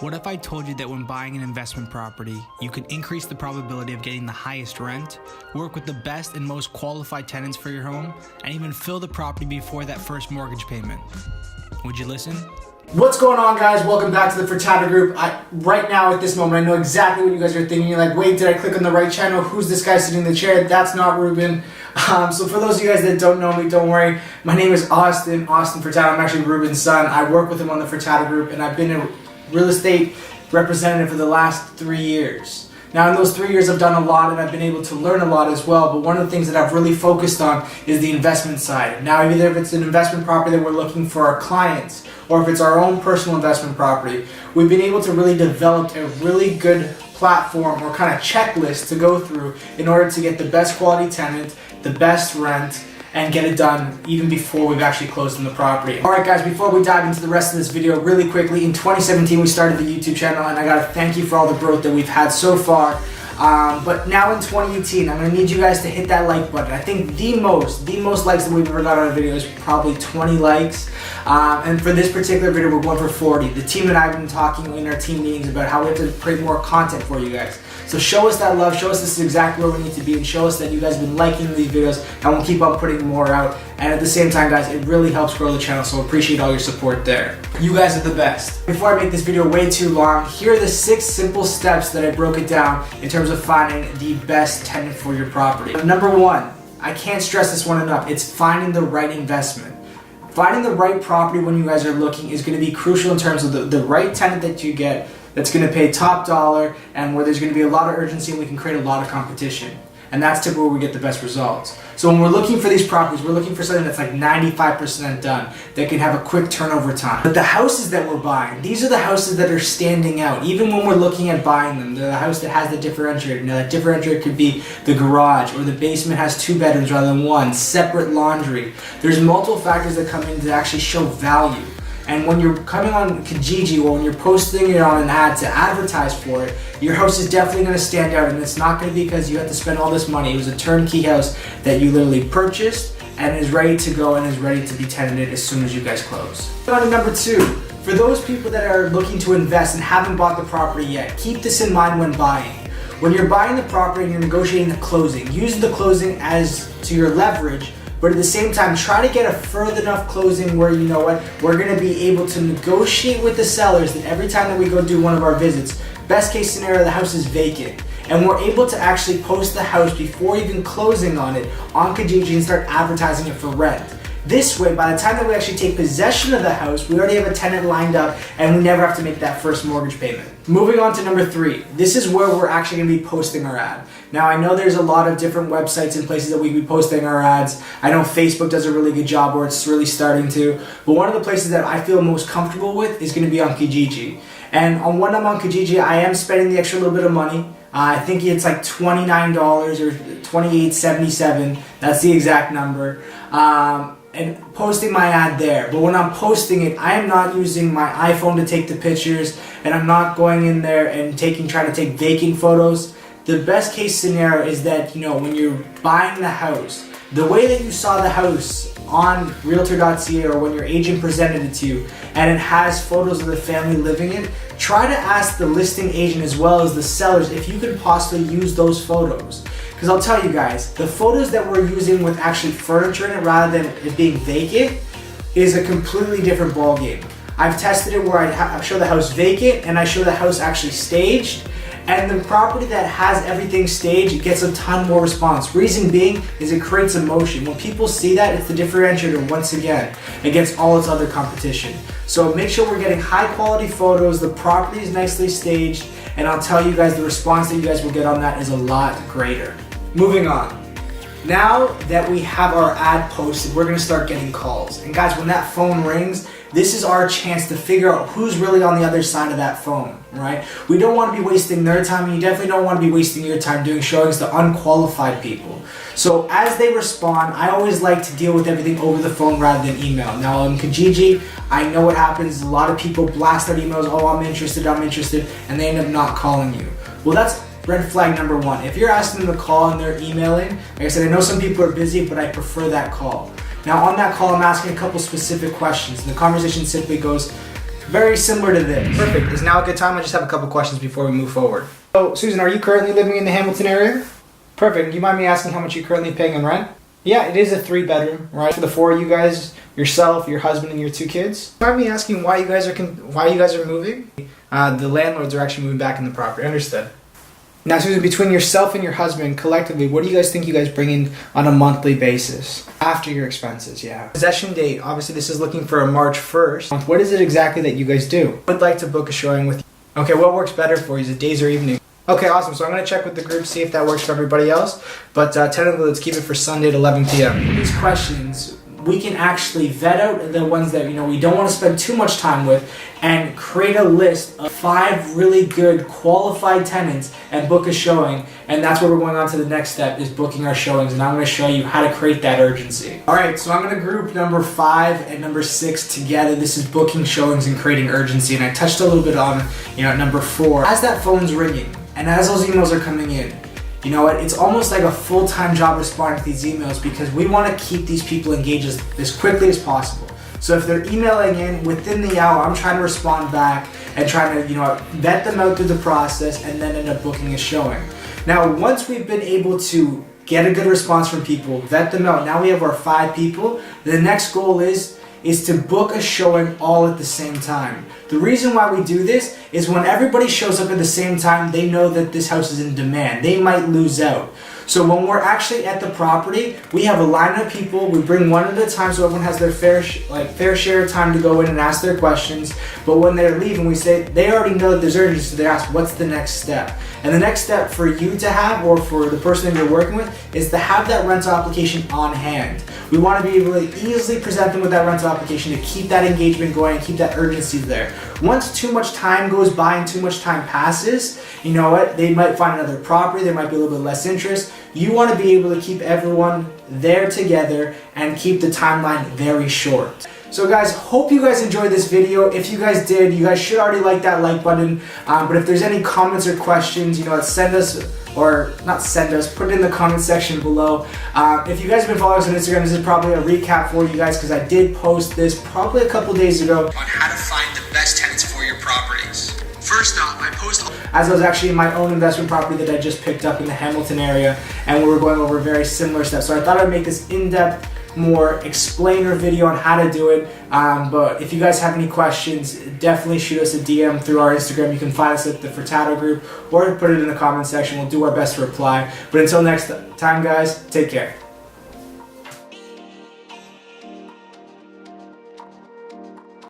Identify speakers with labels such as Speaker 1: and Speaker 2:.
Speaker 1: What if I told you that when buying an investment property, you can increase the probability of getting the highest rent, work with the best and most qualified tenants for your home, and even fill the property before that first mortgage payment? Would you listen?
Speaker 2: What's going on, guys? Welcome back to the Furtada Group. Right now, at this moment, I know exactly what you guys are thinking. You're like, wait, did I click on the right channel? Who's this guy sitting in the chair? That's not Ruben. So for those of you guys that don't know me, don't worry. My name is Austin Furtada. I'm actually Ruben's son. I work with him on the Furtada Group, and I've been a real estate representative for the last 3 years. Now, in those 3 years, I've done a lot, and I've been able to learn a lot as well. But one of the things that I've really focused on is the investment side. Now, either if it's an investment property that we're looking for our clients, or if it's our own personal investment property, we've been able to really develop a really good platform or kind of checklist to go through in order to get the best quality tenant, the best rent, and get it done even before we've actually closed on the property. Alright guys, before we dive into the rest of this video, really quickly, in 2017 we started the YouTube channel, and I gotta thank you for all the growth that we've had so far. But now in 2018, I'm gonna need you guys to hit that like button. I think the most likes that we've ever got on a video is probably 20 likes. And for this particular video, we're going for 40. The team and I have been talking in our team meetings about how we have to create more content for you guys. So show us that love, show us this is exactly where we need to be, and show us that you guys have been liking these videos, and we'll keep on putting more out. And at the same time, guys, it really helps grow the channel, so appreciate all your support there. You guys are the best. Before I make this video way too long, here are the 6 simple steps that I broke it down in terms of finding the best tenant for your property. Number 1, I can't stress this one enough, it's finding the right investment. Finding the right property when you guys are looking is going to be crucial in terms of the right tenant that you get that's going to pay top dollar, and where there's going to be a lot of urgency and we can create a lot of competition. And that's typically where we get the best results. So when we're looking for these properties, we're looking for something that's like 95% done, that can have a quick turnover time. But the houses that we're buying, these are the houses that are standing out. Even when we're looking at buying them, they're the house that has the differentiator. Now that differentiator could be the garage, or the basement has 2 bedrooms rather than 1, separate laundry. There's multiple factors that come in to actually show value. And when you're coming on Kijiji, or when you're posting it on an ad to advertise for it, your house is definitely going to stand out, and it's not going to be because you have to spend all this money. It was a turnkey house that you literally purchased and is ready to go and is ready to be tenanted as soon as you guys close. On to number 2, for those people that are looking to invest and haven't bought the property yet, keep this in mind when buying. When you're buying the property and you're negotiating the closing, use the closing as to your leverage, but at the same time, try to get a further enough closing where, you know what, we're going to be able to negotiate with the sellers that every time that we go do one of our visits, best case scenario, the house is vacant. And we're able to actually post the house before even closing on it on Kijiji and start advertising it for rent. This way, by the time that we actually take possession of the house, we already have a tenant lined up and we never have to make that first mortgage payment. Moving on to number 3, this is where we're actually going to be posting our ad. Now, I know there's a lot of different websites and places that we can be posting our ads. I know Facebook does a really good job, or it's really starting to. But one of the places that I feel most comfortable with is going to be on Kijiji. And when I'm on Kijiji, I am spending the extra little bit of money. I think it's like $29 or $28.77. That's the exact number. And posting my ad there. But when I'm posting it, I am not using my iPhone to take the pictures, and I'm not going in there and trying to take vacant photos. The best case scenario is that, you know, when you're buying the house, the way that you saw the house on Realtor.ca or when your agent presented it to you, and it has photos of the family living in, try to ask the listing agent as well as the sellers if you could possibly use those photos. Because I'll tell you guys, the photos that we're using with actually furniture in it rather than it being vacant is a completely different ballgame. I've tested it where I show the house vacant and I show the house actually staged, and the property that has everything staged, it gets a ton more response. Reason being is it creates emotion. When people see that, it's the differentiator once again against all its other competition. So make sure we're getting high quality photos, the property is nicely staged, and I'll tell you guys the response that you guys will get on that is a lot greater. Moving on. Now that we have our ad posted, we're going to start getting calls. And guys, when that phone rings, this is our chance to figure out who's really on the other side of that phone, right? We don't want to be wasting their time, and you definitely don't want to be wasting your time doing showings to unqualified people. So as they respond, I always like to deal with everything over the phone rather than email. Now on Kijiji, I know what happens. A lot of people blast their emails, oh, I'm interested, and they end up not calling you. Well, that's red flag number 1. If you're asking them to call and they're emailing, like I said, I know some people are busy, but I prefer that call. Now on that call, I'm asking a couple specific questions. And the conversation simply goes, very similar to this. Perfect. Is now a good time? I just have a couple questions before we move forward. So, Susan, are you currently living in the Hamilton area? Perfect. Do you mind me asking how much you're currently paying in rent? Yeah, it is a 3-bedroom, right? For the 4 of you guys, yourself, your husband, and your 2 kids. Do you mind me asking why you guys are moving? The landlords are actually moving back in the property. Understood. Now, Susan, between yourself and your husband, collectively, what do you guys think you guys bring in on a monthly basis? After your expenses, yeah. Possession date, obviously this is looking for a March 1st. What is it exactly that you guys do? I would like to book a showing with you. Okay, what works better for you? Is it days or evening? Okay, awesome. So I'm going to check with the group, see if that works for everybody else. But tentatively, let's keep it for Sunday at 11 p.m. These questions, we can actually vet out the ones that we don't want to spend too much time with and create a list of 5 really good qualified tenants and book a showing. And that's where we're going on to the next step, is booking our showings. And I'm going to show you how to create that urgency. All right, so I'm going to group number 5 and number 6 together. This is booking showings and creating urgency. And I touched a little bit on number 4. As that phone's ringing and as those emails are coming in, you know what? It's almost like a full-time job responding to these emails, because we want to keep these people engaged as quickly as possible. So if they're emailing in within the hour, I'm trying to respond back and trying to vet them out through the process and then end up booking a showing. Now, once we've been able to get a good response from people, vet them out, now we have our 5 people. The next goal is to book a showing all at the same time. The reason why we do this is when everybody shows up at the same time, they know that this house is in demand. They might lose out. So when we're actually at the property, we have a line of people. We bring one at a time so everyone has their fair share of time to go in and ask their questions. But when they're leaving, we say they already know that there's urgency, so they ask, what's the next step? And the next step for you to have, or for the person that you're working with, is to have that rental application on hand. We want to be able to easily present them with that rental application to keep that engagement going and keep that urgency there. Once too much time goes by and too much time passes, you know what? They might find another property, there might be a little bit less interest. You want to be able to keep everyone there together and keep the timeline very short. So guys, hope you guys enjoyed this video. If you guys did, you guys should already like that like button. But if there's any comments or questions, send us, or not send us, put it in the comment section below. If you guys have been following us on Instagram, this is probably a recap for you guys, because I did post this probably a couple days ago on how to find the best tenants for your properties. First off, I posted as I was actually in my own investment property that I just picked up in the Hamilton area, and we were going over very similar steps. So I thought I'd make this in-depth, more explainer video on how to do it. But if you guys have any questions, definitely shoot us a DM through our Instagram. You can find us at the Furtado group, or put it in the comment section. We'll do our best to reply. But until next time, guys, take care.